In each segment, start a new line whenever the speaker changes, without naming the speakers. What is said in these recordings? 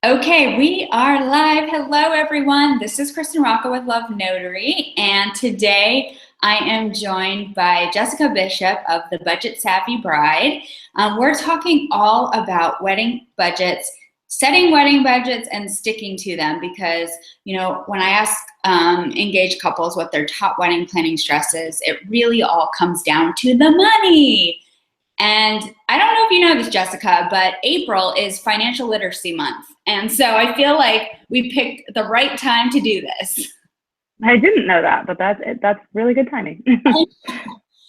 Okay, we are live. Hello, everyone. This is Kristen Rocco with Love Notary, and today I am joined by Jessica Bishop of the Budget Savvy Bride. We're talking all about wedding budgets, setting wedding budgets, and sticking to them because, when I ask engaged couples what their top wedding planning stress is, it really all comes down to the money. And I don't know if you know this, Jessica, but April is Financial Literacy Month. And so I feel like we picked the right time to do this.
I didn't know that, but that's really good timing.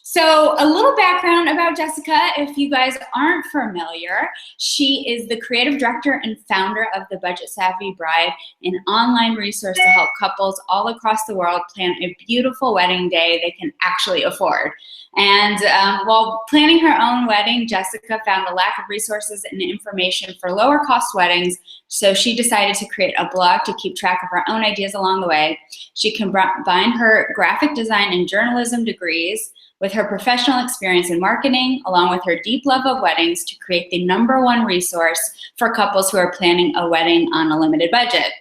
So a little background about Jessica, if you guys aren't familiar, she is the creative director and founder of the Budget Savvy Bride, an online resource to help couples all across the world plan a beautiful wedding day they can actually afford. And while planning her own wedding, Jessica found a lack of resources and information for lower cost weddings, so she decided to create a blog to keep track of her own ideas along the way. She combined her graphic design and journalism degrees with her professional experience in marketing, along with her deep love of weddings, to create the #1 resource for couples who are planning a wedding on a limited budget.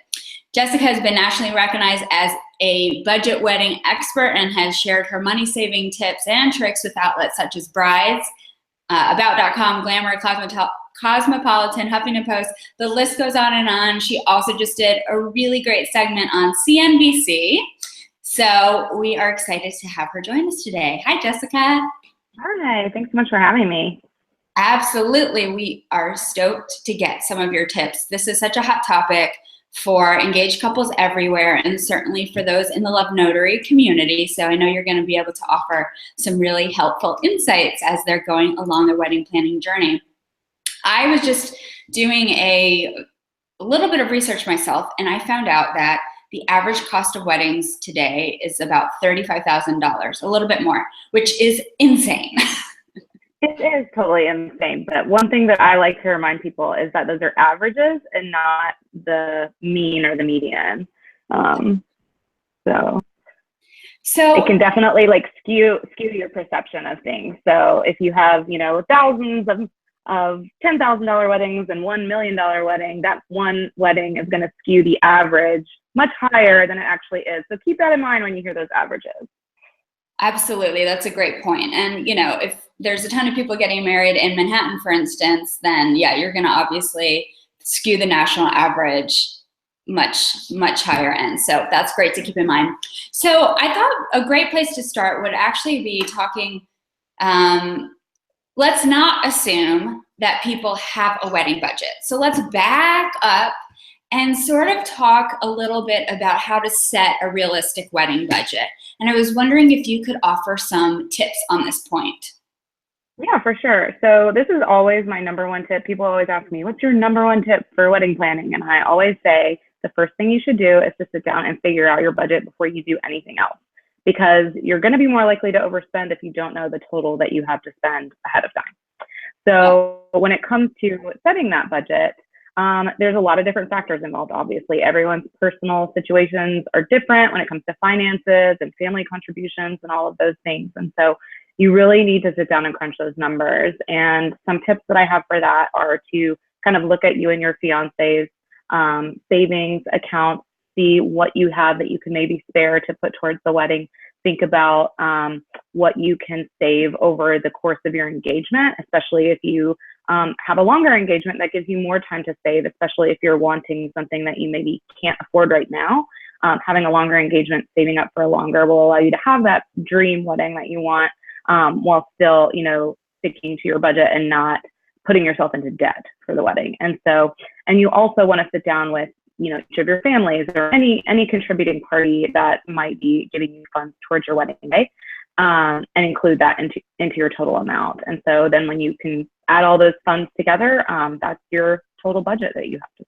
Jessica has been nationally recognized as a budget wedding expert and has shared her money-saving tips and tricks with outlets such as Brides, About.com, Glamour, Cosmopolitan, Huffington Post. The list goes on and on. She also just did a really great segment on CNBC. So we are excited to have her join us today. Hi, Jessica.
Hi, thanks so much for having me.
Absolutely. We are stoked to get some of your tips. This is such a hot topic for engaged couples everywhere, and certainly for those in the Love Notary community. So I know you're going to be able to offer some really helpful insights as they're going along their wedding planning journey. I was just doing a little bit of research myself, and I found out that the average cost of weddings today is about $35,000, a little bit more, which is insane.
It is totally insane, but one thing that I like to remind people is that those are averages and not the mean or the median. So it can definitely skew your perception of things. So if you have thousands of $10,000 weddings and $1 million wedding, that one wedding is going to skew the average much higher than it actually is. So keep that in mind when you hear those averages.
Absolutely. That's a great point. And, if there's a ton of people getting married in Manhattan, for instance, then yeah, you're going to obviously skew the national average much, much higher end. So that's great to keep in mind. So I thought a great place to start would actually be talking, let's not assume that people have a wedding budget. So let's back up and sort of talk a little bit about how to set a realistic wedding budget. And I was wondering if you could offer some tips on this point.
Yeah, for sure. So this is always my #1 tip. People always ask me, what's your #1 tip for wedding planning? And I always say the first thing you should do is to sit down and figure out your budget before you do anything else, because you're going to be more likely to overspend if you don't know the total that you have to spend ahead of time. So when it comes to setting that budget, there's a lot of different factors involved. Obviously, everyone's personal situations are different when it comes to finances and family contributions and all of those things. And so you really need to sit down and crunch those numbers. And some tips that I have for that are to kind of look at you and your fiance's savings accounts, see what you have that you can maybe spare to put towards the wedding. Think about what you can save over the course of your engagement, especially if you have a longer engagement. That gives you more time to save, especially if you're wanting something that you maybe can't afford right now. Having a longer engagement, saving up for a longer, will allow you to have that dream wedding that you want, while still, sticking to your budget and not putting yourself into debt for the wedding. And you also want to sit down with each of your families or any contributing party that might be giving you funds towards your wedding day, and include that into your total amount. And so then when you can add all those funds together, that's your total budget that you have to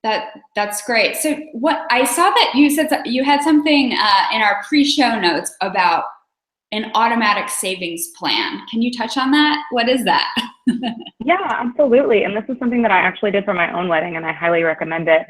spend.
That's great. So what I saw that you said you had something in our pre-show notes about an automatic savings plan. Can you touch on that? What is that?
Yeah, absolutely. And this is something that I actually did for my own wedding, and I highly recommend it.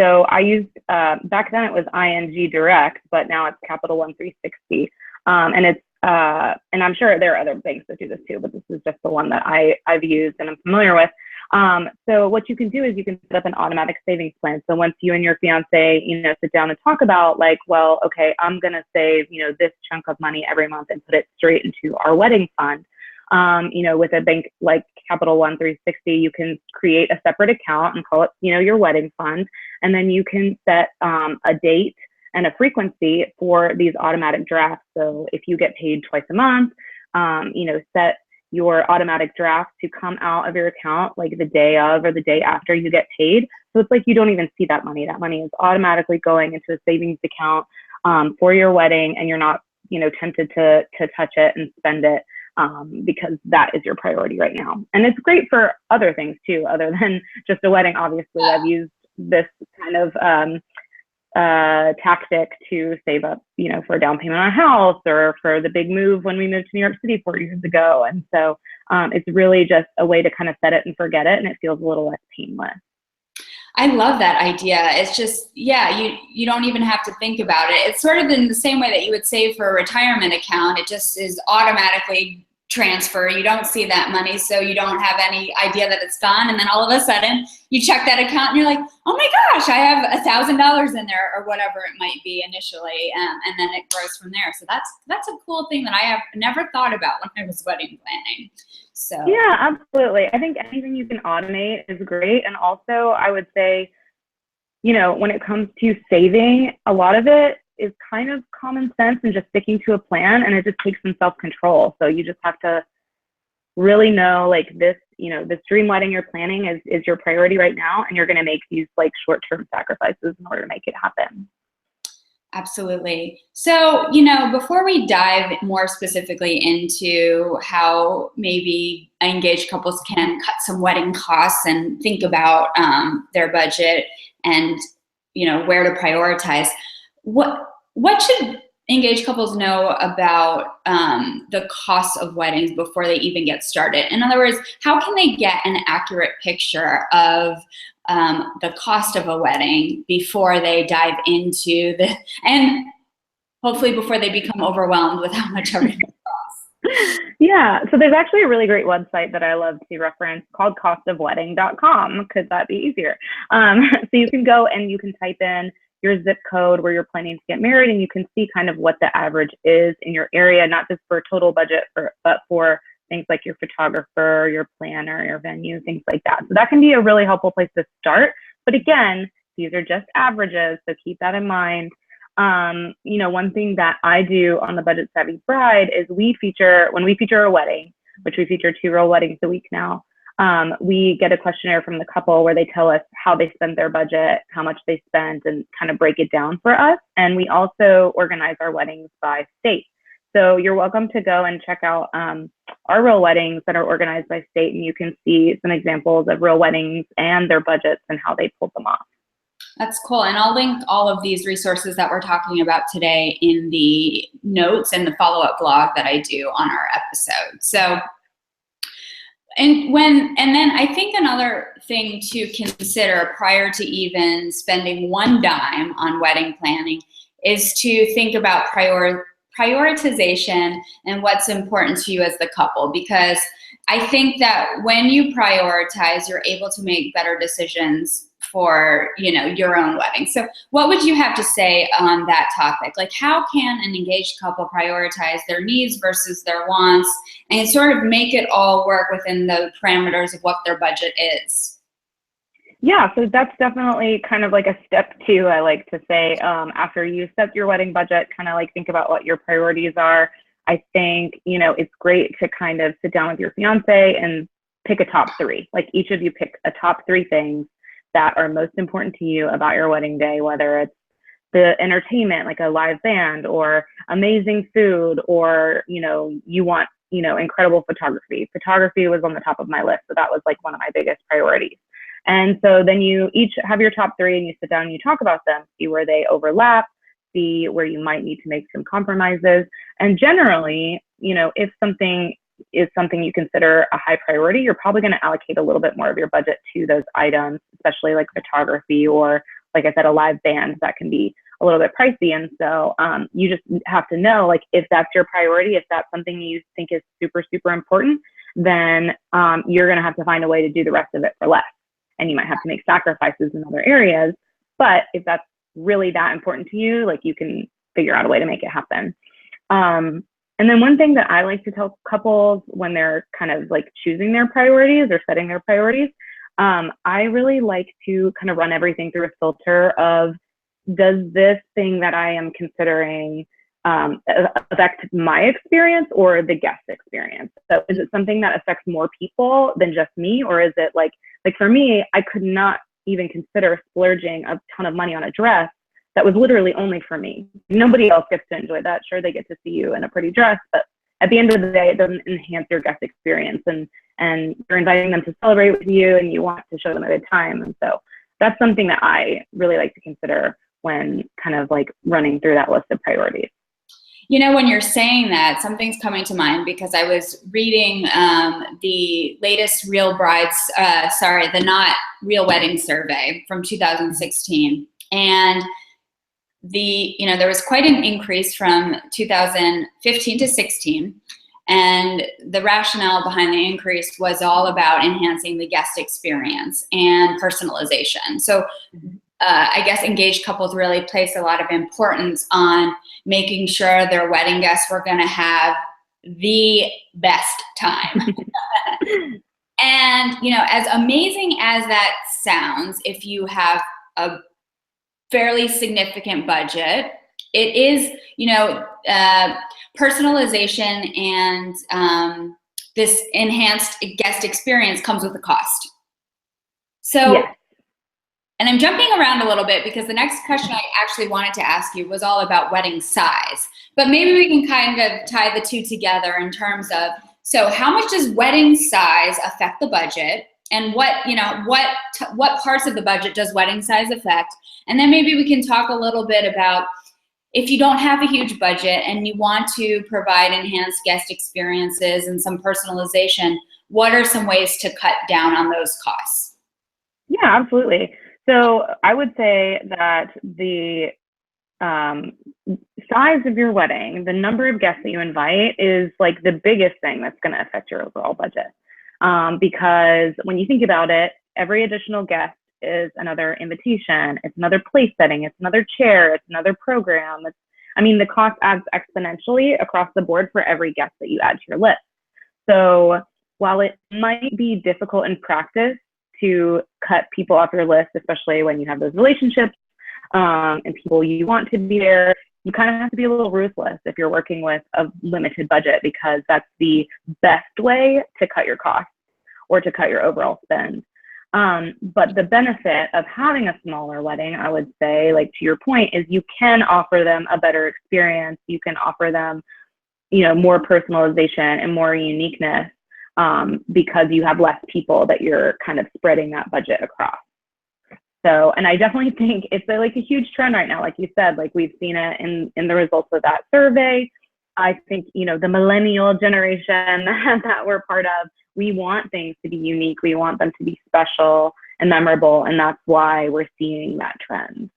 So I used, back then it was ING Direct, but now it's Capital One 360. And I'm sure there are other banks that do this too, but this is just the one that I've used and I'm familiar with. So what you can do is you can set up an automatic savings plan. So once you and your fiance, sit down and talk about like, well, okay, I'm going to save, this chunk of money every month and put it straight into our wedding fund. With a bank like Capital One 360, you can create a separate account and call it, your wedding fund. And then you can set a date and a frequency for these automatic drafts. So if you get paid twice a month, set your automatic draft to come out of your account like the day of or the day after you get paid. So it's like you don't even see that money. That money is automatically going into a savings account for your wedding, and you're not, tempted to touch it and spend it because that is your priority right now. And it's great for other things too, other than just a wedding. Obviously, I've used this kind of tactic to save up, for a down payment on a house or for the big move when we moved to New York City 4 years ago. And so it's really just a way to kind of set it and forget it, and it feels a little less painless.
I love that idea. It's just, you don't even have to think about it. It's sort of in the same way that you would save for a retirement account. It just is automatically transfer. You don't see that money, so you don't have any idea that it's gone. And then all of a sudden you check that account and you're like, oh my gosh, I have $1,000 in there, or whatever it might be initially. And then it grows from there. So that's a cool thing that I have never thought about when I was wedding planning. So
yeah, absolutely. I think anything you can automate is great. And also I would say, when it comes to saving, a lot of it is kind of common sense and just sticking to a plan, and it just takes some self-control. So you just have to really know like this, this dream wedding you're planning is your priority right now, and you're going to make these like short-term sacrifices in order to make it happen.
Absolutely. So, before we dive more specifically into how maybe engaged couples can cut some wedding costs and think about their budget and, where to prioritize, what should engaged couples know about the cost of weddings before they even get started? In other words, how can they get an accurate picture of the cost of a wedding before they dive into and hopefully before they become overwhelmed with how much everything costs?
Yeah, so there's actually a really great website that I love to reference called costofwedding.com. Could that be easier? So you can go and you can type in your zip code where you're planning to get married, and you can see kind of what the average is in your area, not just for total budget, but for things like your photographer, your planner, your venue, things like that. So that can be a really helpful place to start. But again, these are just averages, so keep that in mind. One thing that I do on the Budget Savvy Bride is when we feature a wedding, which we feature 2 real weddings a week now, we get a questionnaire from the couple where they tell us how they spend their budget, how much they spent, and kind of break it down for us. And we also organize our weddings by state. So you're welcome to go and check out our real weddings that are organized by state, and you can see some examples of real weddings and their budgets and how they pulled them off.
That's cool. And I'll link all of these resources that we're talking about today in the notes and the follow-up blog that I do on our episode. So, and then I think another thing to consider prior to even spending one dime on wedding planning is to think about prioritization and what's important to you as the couple, because I think that when you prioritize, you're able to make better decisions for your own wedding. So what would you have to say on that topic? Like, how can an engaged couple prioritize their needs versus their wants and sort of make it all work within the parameters of what their budget is?
Yeah, so that's definitely kind of like a step 2, I like to say. After you set your wedding budget, kind of like think about what your priorities are. I think, it's great to kind of sit down with your fiance and pick a top 3. Like each of you pick a top 3 things that are most important to you about your wedding day, whether it's the entertainment, like a live band, or amazing food, or, you want, incredible photography. Photography was on the top of my list. So that was like one of my biggest priorities. And so then you each have your top 3 and you sit down and you talk about them, see where they overlap, see where you might need to make some compromises. And generally, if something is something you consider a high priority, you're probably going to allocate a little bit more of your budget to those items, especially like photography or, like I said, a live band that can be a little bit pricey. And so you just have to know, like, if that's your priority, if that's something you think is super, super important, then you're going to have to find a way to do the rest of it for less. And you might have to make sacrifices in other areas. But if that's really that important to you, like, you can figure out a way to make it happen. And then one thing that I like to tell couples when they're kind of like choosing their priorities or setting their priorities, I really like to kind of run everything through a filter of, does this thing that I am considering affect my experience or the guest experience? So is it something that affects more people than just me? Or is it like for me, I could not even consider splurging a ton of money on a dress that was literally only for me. Nobody else gets to enjoy that. Sure, they get to see you in a pretty dress, but at the end of the day, it doesn't enhance your guest experience. And you're inviting them to celebrate with you, and you want to show them a good time. And so that's something that I really like to consider when kind of like running through that list of priorities.
You know, when you're saying that, something's coming to mind because I was reading the latest the Not Real Wedding survey from 2016. And there was quite an increase from 2015 to 16. And the rationale behind the increase was all about enhancing the guest experience and personalization. So I guess engaged couples really place a lot of importance on making sure their wedding guests were going to have the best time. And, as amazing as that sounds, if you have a fairly significant budget, it is, personalization and this enhanced guest experience comes with a cost. So,
yes.
And I'm jumping around a little bit because the next question I actually wanted to ask you was all about wedding size. But maybe we can kind of tie the two together in terms of, so how much does wedding size affect the budget? And what parts of the budget does wedding size affect? And then maybe we can talk a little bit about, if you don't have a huge budget and you want to provide enhanced guest experiences and some personalization, what are some ways to cut down on those costs?
Yeah, absolutely. So I would say that the size of your wedding, the number of guests that you invite, is like the biggest thing that's going to affect your overall budget. Because when you think about it, every additional guest is another invitation, it's another place setting, it's another chair, it's another program. The cost adds exponentially across the board for every guest that you add to your list. So while it might be difficult in practice to cut people off your list, especially when you have those relationships and people you want to be there, you kind of have to be a little ruthless if you're working with a limited budget, because that's the best way to cut your costs or to cut your overall spend. But the benefit of having a smaller wedding, I would say, like to your point, is you can offer them a better experience. You can offer them, more personalization and more uniqueness, because you have less people that you're kind of spreading that budget across. So, and I definitely think it's like a huge trend right now. Like you said, like we've seen it in the results of that survey. I think, the millennial generation that we're part of, we want things to be unique. We want them to be special and memorable. And that's why we're seeing that trend.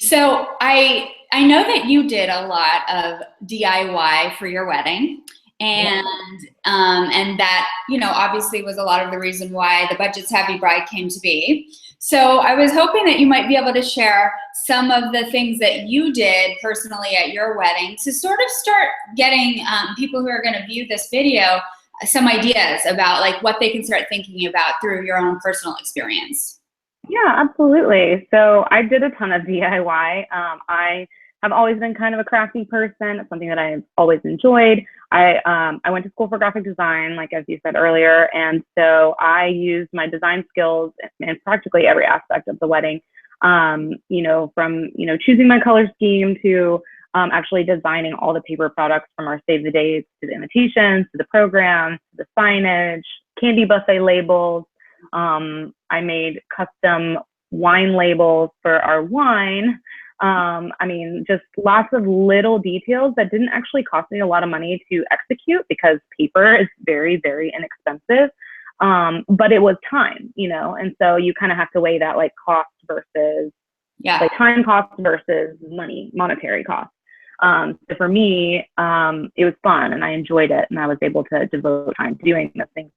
So I know that you did a lot of DIY for your wedding. And that, obviously was a lot of the reason why the Budget Savvy Bride came to be. So I was hoping that you might be able to share some of the things that you did personally at your wedding to sort of start getting people who are going to view this video some ideas about like what they can start thinking about through your own personal experience.
Yeah, absolutely. So I did a ton of DIY. I have always been kind of a crafty person. It's something that I've always enjoyed. I went to school for graphic design, like as you said earlier, and so I used my design skills in practically every aspect of the wedding. From choosing my color scheme to actually designing all the paper products, from our save the dates to the invitations to the programs to the signage, candy buffet labels. I made custom wine labels for our wine. Just lots of little details that didn't actually cost me a lot of money to execute, because paper is very, very inexpensive. But it was time, and so you kind of have to weigh that like cost versus like time cost versus monetary cost. So for me, it was fun and I enjoyed it and I was able to devote time to doing those things.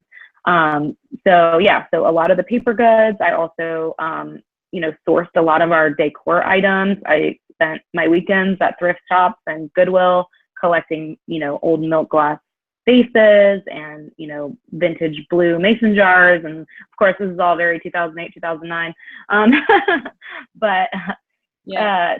So yeah, so a lot of the paper goods, I also, sourced a lot of our decor items. I spent my weekends at thrift shops and Goodwill collecting, old milk glass vases and, vintage blue mason jars. And of course, this is all very 2008, 2009. But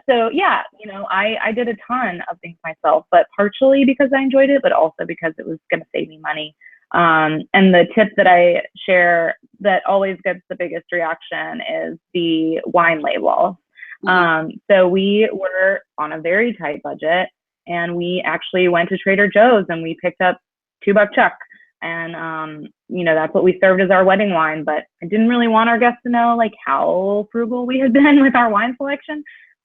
so yeah, I did a ton of things myself, but partially because I enjoyed it, but also because it was going to save me money. And the tip that I share that always gets the biggest reaction is the wine label. So we were on a very tight budget and we actually went to Trader Joe's and we picked up $2 Chuck. And, that's what we served as our wedding wine, but I didn't really want our guests to know like how frugal we had been with our wine selection.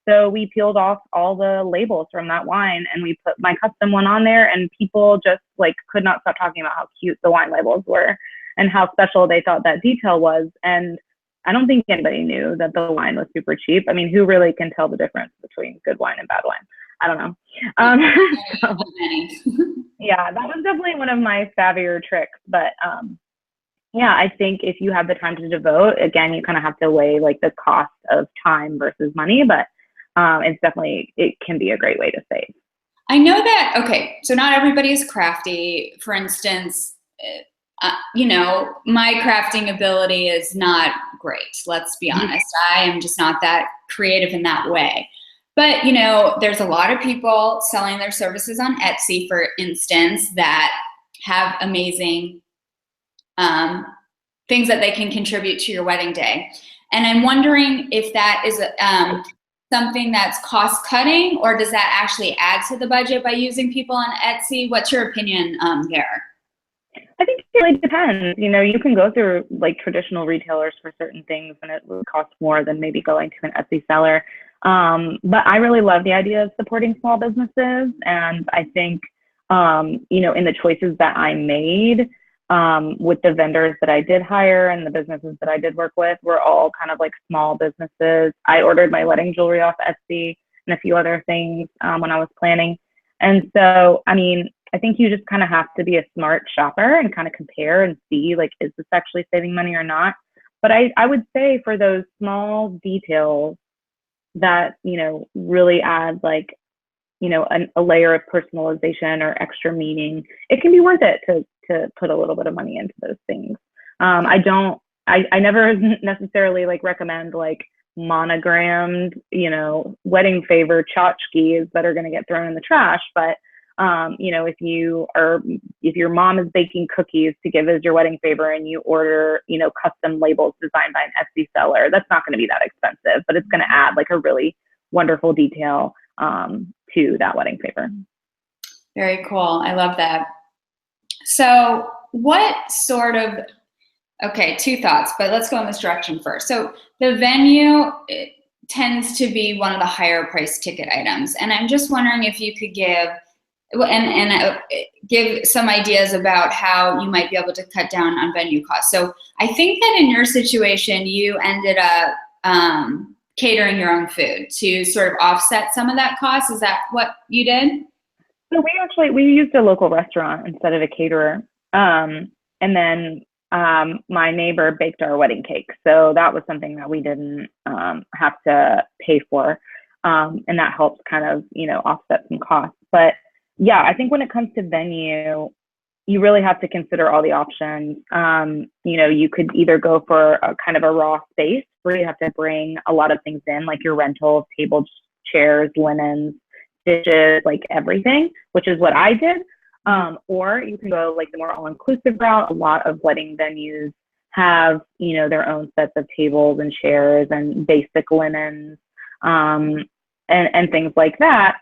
So we peeled off all the labels from that wine and we put my custom one on there, and people just like could not stop talking about how cute the wine labels were and how special they thought that detail was. And I don't think anybody knew that the wine was super cheap. I mean, who really can tell the difference between good wine and bad wine? I don't know. Yeah, that was definitely one of my savvier tricks. But yeah, I think if you have the time to devote, again, you kind of have to weigh like the cost of time versus money. But it can be a great way to save.
I know that, okay, so not everybody is crafty. For instance, my crafting ability is not great. Let's be honest. I am just not that creative in that way. But, there's a lot of people selling their services on Etsy, for instance, that have amazing things that they can contribute to your wedding day. And I'm wondering if that is something that's cost cutting, or does that actually add to the budget by using people on Etsy? What's your opinion there?
I think it really depends. You can go through like traditional retailers for certain things and it would cost more than maybe going to an Etsy seller. But I really love the idea of supporting small businesses. And I think, in the choices that I made, with the vendors that I did hire and the businesses that I did work with were all kind of like small businesses. I ordered my wedding jewelry off Etsy and a few other things when I was planning. And so, I think you just kind of have to be a smart shopper and kind of compare and see, like, is this actually saving money or not? But I would say for those small details that, really add like, a layer of personalization or extra meaning, it can be worth it to put a little bit of money into those things. I never necessarily like recommend like monogrammed, wedding favor tchotchkes that are going to get thrown in the trash. But, if your mom is baking cookies to give as your wedding favor and you order, custom labels designed by an Etsy seller, that's not going to be that expensive, but it's going to add like a really wonderful detail to that wedding favor.
Very cool. I love that. So okay, two thoughts, but let's go in this direction first. So the venue tends to be one of the higher price ticket items. And I'm just wondering if you could give some ideas about how you might be able to cut down on venue costs. So I think that in your situation, you ended up catering your own food to sort of offset some of that cost. Is that what you did?
So we used a local restaurant instead of a caterer. And then my neighbor baked our wedding cake. So that was something that we didn't have to pay for. And that helps kind of, offset some costs. But yeah, I think when it comes to venue, you really have to consider all the options. You could either go for a kind of a raw space where you have to bring a lot of things in, like your rental, tables, chairs, linens, dishes, like everything, which is what I did. Or you can go like the more all-inclusive route. A lot of wedding venues have, their own sets of tables and chairs and basic linens, and things like that.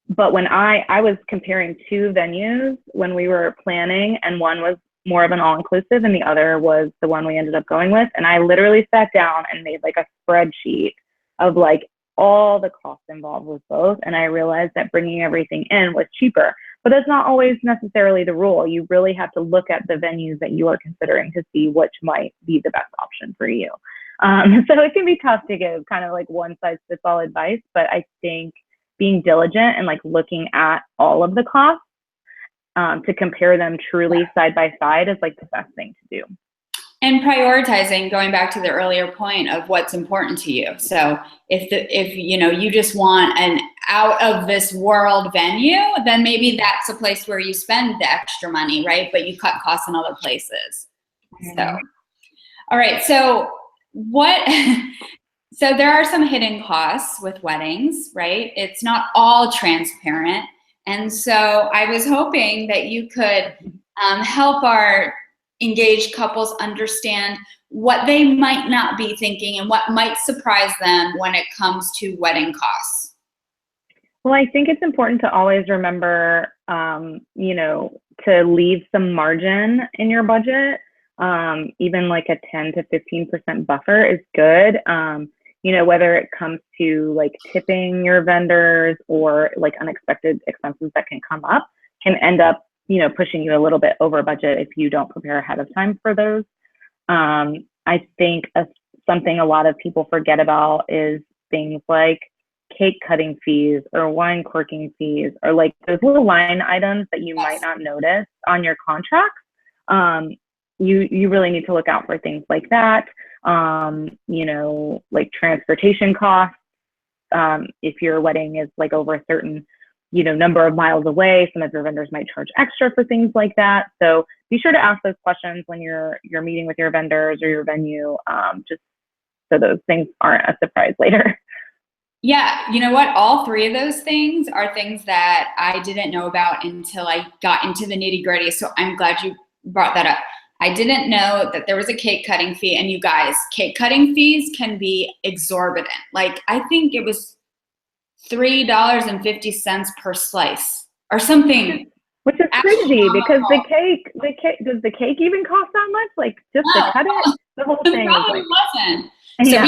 But when I was comparing two venues when we were planning, and one was more of an all-inclusive and the other was the one we ended up going with. And I literally sat down and made like a spreadsheet of like all the costs involved with both. And I realized that bringing everything in was cheaper, but that's not always necessarily the rule. You really have to look at the venues that you are considering to see which might be the best option for you. So it can be tough to give kind of like one size fits all advice, but I think being diligent and like looking at all of the costs to compare them truly side by side is like the best thing to do.
And prioritizing, going back to the earlier point of what's important to you. So if you know, you just want an out of this world venue, then maybe that's a place where you spend the extra money, right? But you cut costs in other places. So, all right. So so there are some hidden costs with weddings, right? It's not all transparent. And so I was hoping that you could help our engaged couples understand what they might not be thinking and what might surprise them when it comes to wedding costs.
Well, I think it's important to always remember, you know, to leave some margin in your budget. Even like a 10 to 15% buffer is good. You know, whether it comes to like tipping your vendors or like unexpected expenses that can come up, can end up, you know, pushing you a little bit over budget if you don't prepare ahead of time for those. I think something a lot of people forget about is things like cake cutting fees or wine corking fees, or like those little line items that you might not notice on your contracts. You really need to look out for things like that. You know, like transportation costs. If your wedding is like over a certain, you know, number of miles away, some of your vendors might charge extra for things like that. So be sure to ask those questions when you're meeting with your vendors or your venue, just so those things aren't a surprise later.
Yeah, you know what? All three of those things are things that I didn't know about until I got into the nitty-gritty. So I'm glad you brought that up. I didn't know that there was a cake cutting fee, and you guys, cake cutting fees can be exorbitant. Like I think it was $3.50 per slice or something.
Which is crazy because the cake, does the cake even cost that much? Like just to cut it? The whole thing is like,
wasn't.
Yeah.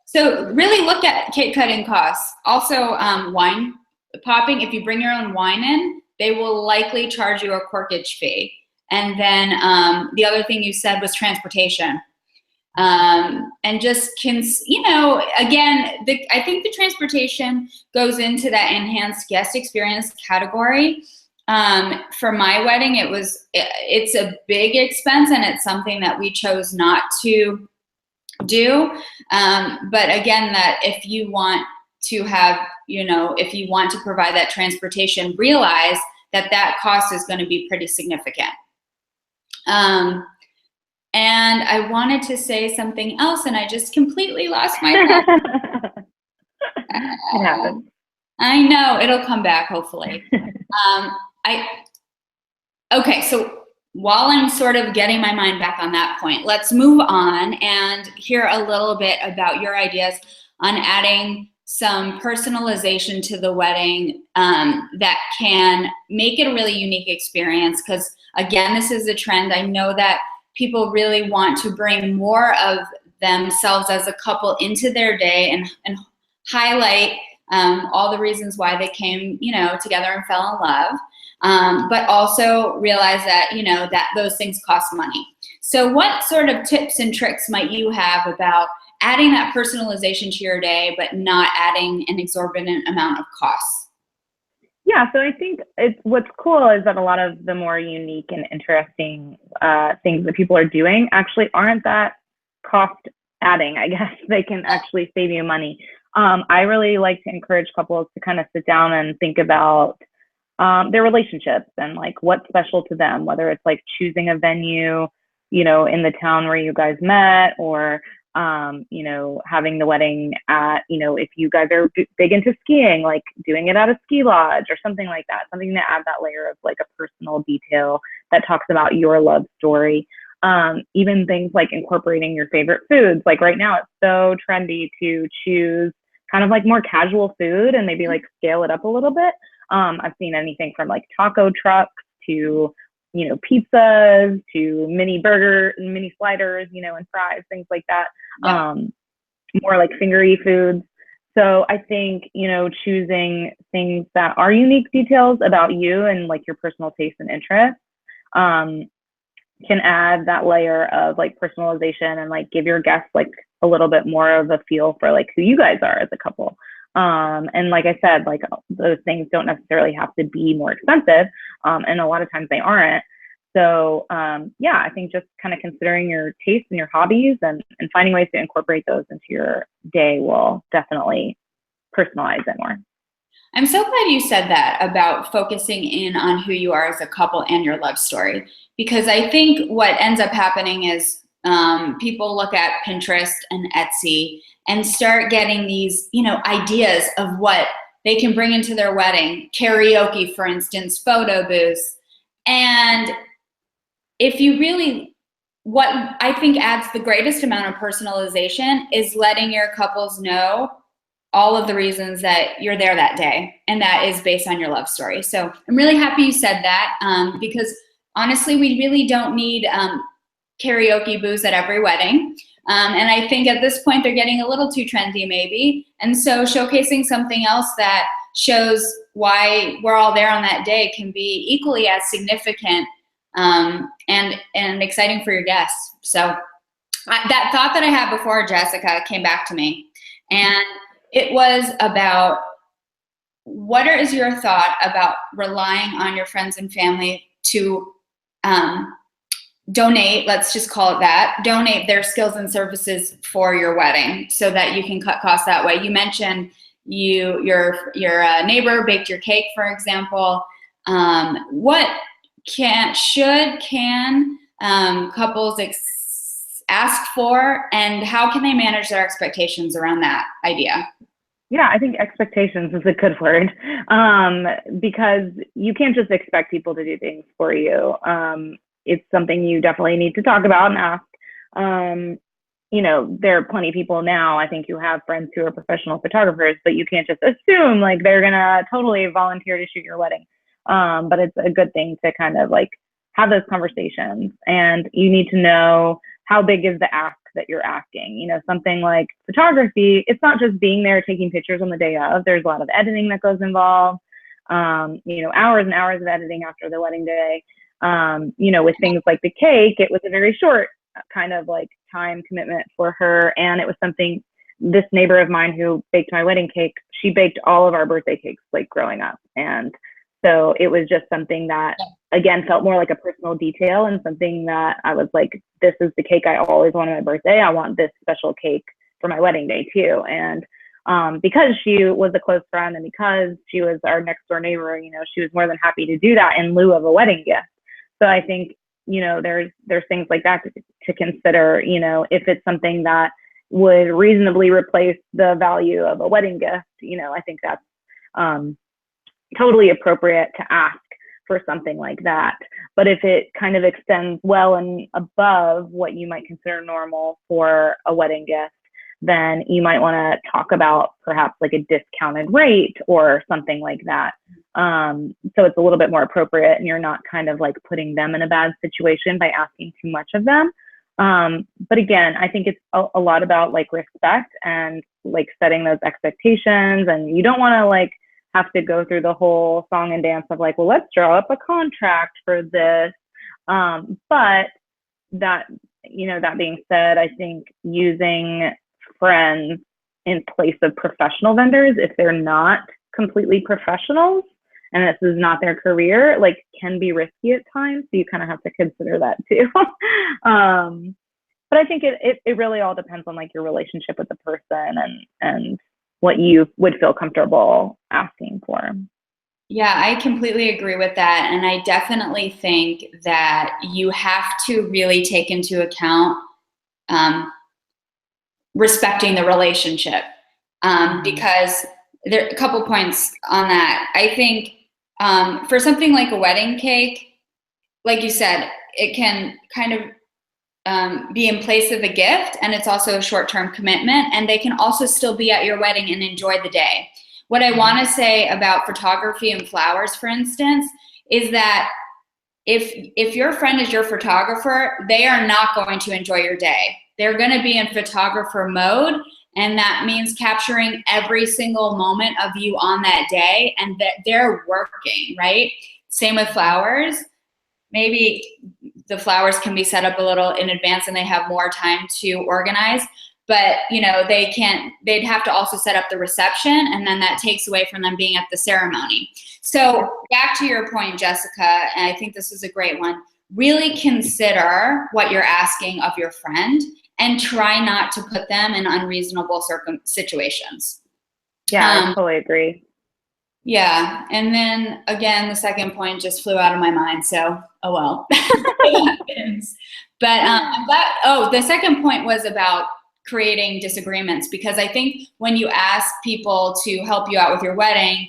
So really look at cake cutting costs. Also wine popping, if you bring your own wine in, they will likely charge you a corkage fee. And then the other thing you said was transportation. And just you know, again, I think the transportation goes into that enhanced guest experience category. For my wedding, it's a big expense, and it's something that we chose not to do. But again, that if you want to have, you know, if you want to provide that transportation, realize that that cost is going to be pretty significant. And I wanted to say something else, and I just completely lost my thought.
It happens.
I know, it'll come back, hopefully. Okay, so while I'm sort of getting my mind back on that point, let's move on and hear a little bit about your ideas on adding some personalization to the wedding that can make it a really unique experience. Because again, this is a trend. I know that people really want to bring more of themselves as a couple into their day and highlight all the reasons why they came, you know, together and fell in love, but also realize that, you know, that those things cost money. So what sort of tips and tricks might you have about adding that personalization to your day, but not adding an exorbitant amount of costs?
Yeah, so I think what's cool is that a lot of the more unique and interesting things that people are doing actually aren't that cost adding, I guess. They can actually save you money. I really like to encourage couples to kind of sit down and think about their relationships and like what's special to them, whether it's like choosing a venue, you know, in the town where you guys met, or you know, having the wedding at, you know, if you guys are big into skiing, like doing it at a ski lodge or something like that, something to add that layer of like a personal detail that talks about your love story. Even things like incorporating your favorite foods. Like right now, it's so trendy to choose kind of like more casual food and maybe like scale it up a little bit. I've seen anything from like taco trucks to, you know, pizzas to mini sliders, you know, and fries, things like that. Yeah. More like fingery foods. So I think, you know, choosing things that are unique details about you and like your personal taste and interests can add that layer of like personalization and like give your guests like a little bit more of a feel for like who you guys are as a couple. And like I said, like those things don't necessarily have to be more expensive. And a lot of times they aren't. So yeah, I think just kind of considering your tastes and your hobbies and finding ways to incorporate those into your day will definitely personalize it more.
I'm so glad you said that about focusing in on who you are as a couple and your love story, because I think what ends up happening is people look at Pinterest and Etsy and start getting these, ideas of what they can bring into their wedding, karaoke, for instance, photo booths. And if you really, what I think adds the greatest amount of personalization is letting your couples know all of the reasons that you're there that day, and that is based on your love story. So I'm really happy you said that, because honestly, we really don't need karaoke booths at every wedding. And I think at this point, they're getting a little too trendy maybe. And so showcasing something else that shows why we're all there on that day can be equally as significant and exciting for your guests. So that thought that I had before Jessica came back to me. And it was about, what is your thought about relying on your friends and family to donate, let's just call it that, donate their skills and services for your wedding so that you can cut costs that way? You mentioned your neighbor baked your cake, for example. What can couples ask for, and how can they manage their expectations around that idea?
Yeah, I think expectations is a good word, because you can't just expect people to do things for you. It's something you definitely need to talk about and ask. There are plenty of people now, I think, who have friends who are professional photographers, but you can't just assume like they're gonna totally volunteer to shoot your wedding. But it's a good thing to kind of like have those conversations, and you need to know how big is the ask that you're asking. Something like photography, it's not just being there taking pictures on the day of. There's a lot of editing that goes involved, hours and hours of editing after the wedding day. With things like the cake, it was a very short kind of like time commitment for her. And it was something, this neighbor of mine who baked my wedding cake, she baked all of our birthday cakes like growing up. And so it was just something that, again, felt more like a personal detail, and something that I was like, this is the cake I always want on my birthday. I want this special cake for my wedding day too. And because she was a close friend, and because she was our next door neighbor, she was more than happy to do that in lieu of a wedding gift. So I think, there's things like that to consider, if it's something that would reasonably replace the value of a wedding gift, I think that's totally appropriate to ask for something like that. But if it kind of extends well and above what you might consider normal for a wedding gift, then you might want to talk about perhaps like a discounted rate or something like that. So it's a little bit more appropriate, and you're not kind of like putting them in a bad situation by asking too much of them. But again, I think it's a lot about like respect and like setting those expectations, and you don't want to like have to go through the whole song and dance of like, well, let's draw up a contract for this. But that being said, I think using friends in place of professional vendors, if they're not completely professionals and this is not their career, like can be risky at times. So you kind of have to consider that too. But I think it really all depends on like your relationship with the person and what you would feel comfortable asking for.
Yeah, I completely agree with that. And I definitely think that you have to really take into account respecting the relationship, because there are a couple points on that. I think for something like a wedding cake, like you said, it can kind of be in place of a gift, and it's also a short-term commitment, and they can also still be at your wedding and enjoy the day. What I want to say about photography and flowers, for instance, is that if your friend is your photographer, they are not going to enjoy your day. They're going to be in photographer mode, and that means capturing every single moment of you on that day, and that they're working, right? Same with flowers. Maybe the flowers can be set up a little in advance and they have more time to organize. but you know, they'd have to also set up the reception, and then that takes away from them being at the ceremony. So back to your point, Jessica, and I think this is a great one, really consider what you're asking of your friend and try not to put them in unreasonable situations.
Yeah, I totally agree.
Yeah, and then again, the second point just flew out of my mind, so oh well, it happens. But the second point was about creating disagreements, because I think when you ask people to help you out with your wedding,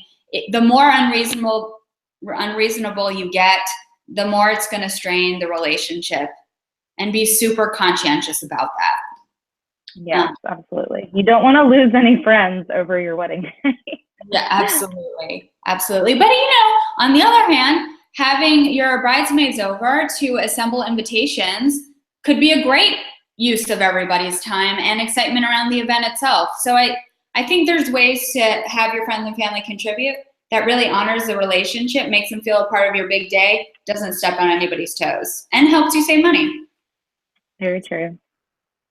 the more unreasonable you get, the more it's going to strain the relationship, and be super conscientious about that.
Yes, absolutely. You don't want to lose any friends over your wedding day.
Yeah, absolutely. Absolutely. But, you know, on the other hand, having your bridesmaids over to assemble invitations could be a great use of everybody's time and excitement around the event itself. So I think there's ways to have your friends and family contribute that really honors the relationship, makes them feel a part of your big day, doesn't step on anybody's toes, and helps you save money.
Very true.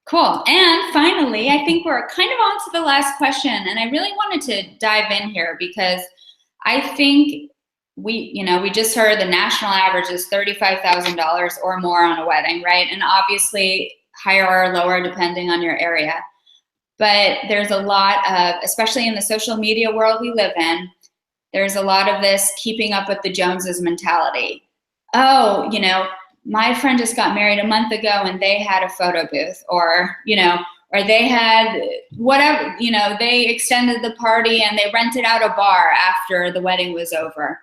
Cool. And finally, I think we're kind of on to the last question, and I really wanted to dive in here because I think we just heard the national average is $35,000 or more on a wedding, right? And obviously higher or lower depending on your area. But there's a lot of, especially in the social media world we live in, there's a lot of this keeping up with the Joneses mentality. Oh, you know, my friend just got married a month ago and they had a photo booth, or, you know, or they had whatever, you know, they extended the party and they rented out a bar after the wedding was over.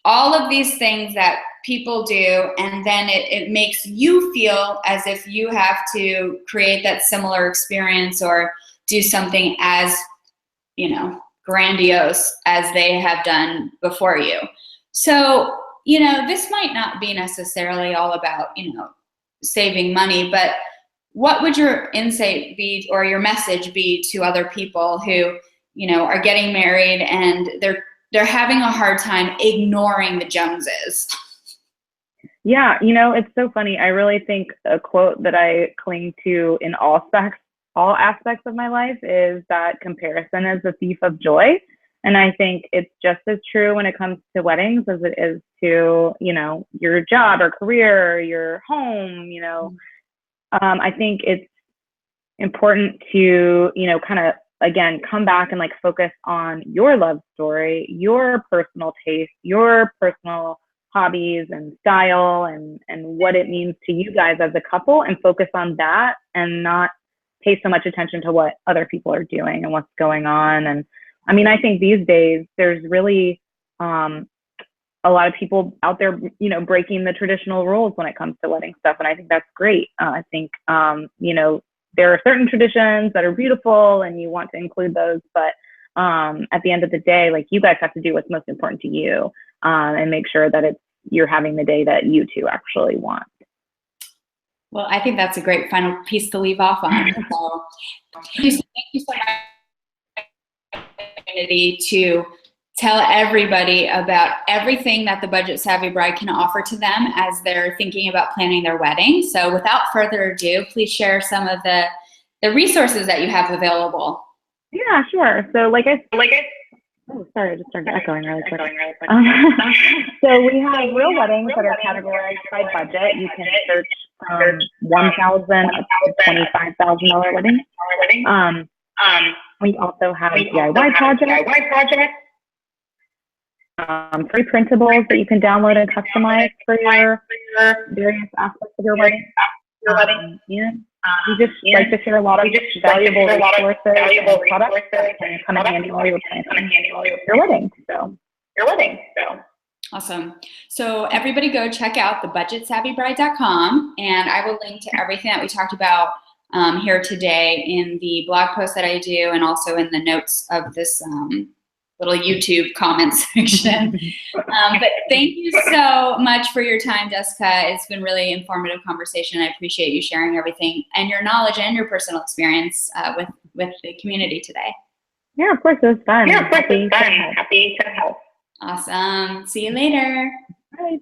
All of these things that people do, and then it makes you feel as if you have to create that similar experience or do something as, you know, grandiose as they have done before you. So, you know, this might not be necessarily all about, you know, saving money, but what would your insight be or your message be to other people who, you know, are getting married and they're having a hard time ignoring the Joneses?
Yeah, you know, it's so funny. I really think a quote that I cling to in all aspects of my life is that comparison is the thief of joy. And I think it's just as true when it comes to weddings as it is to, you know, your job or career, or your home, you know. I think it's important to, you know, kind of, again, come back and like focus on your love story, your personal taste, your personal hobbies and style, and what it means to you guys as a couple, and focus on that and not pay so much attention to what other people are doing and what's going on. And I mean, I think these days there's really a lot of people out there, you know, breaking the traditional rules when it comes to wedding stuff. And I think that's great. I think, you know, there are certain traditions that are beautiful and you want to include those, but at the end of the day, like, you guys have to do what's most important to you, and make sure that you're having the day that you two actually want.
Well, I think that's a great final piece to leave off on. So thank you so much to tell everybody about everything that the Budget Savvy Bride can offer to them as they're thinking about planning their wedding. So without further ado, please share some of the resources that you have available.
Yeah, sure. So oh, sorry, I just started echoing really quick. So we have real weddings that are categorized by budget. You can search from $1,000 up to $25,000 weddings. We also have DIY projects, free printables that you can download and customize for your various aspects of your wedding. We just like to share a lot of valuable resources and products that can come in handy while you're planning your wedding. So.
Awesome. So everybody go check out thebudgetsavvybride.com, and I will link to everything that we talked about here today in the blog post that I do, and also in the notes of this little YouTube comment section. But thank you so much for your time, Jessica. It's been really informative conversation. I appreciate you sharing everything and your knowledge and your personal experience with the community today.
Yeah, of course, it was fun. Happy to help.
Awesome. See you later.
Bye.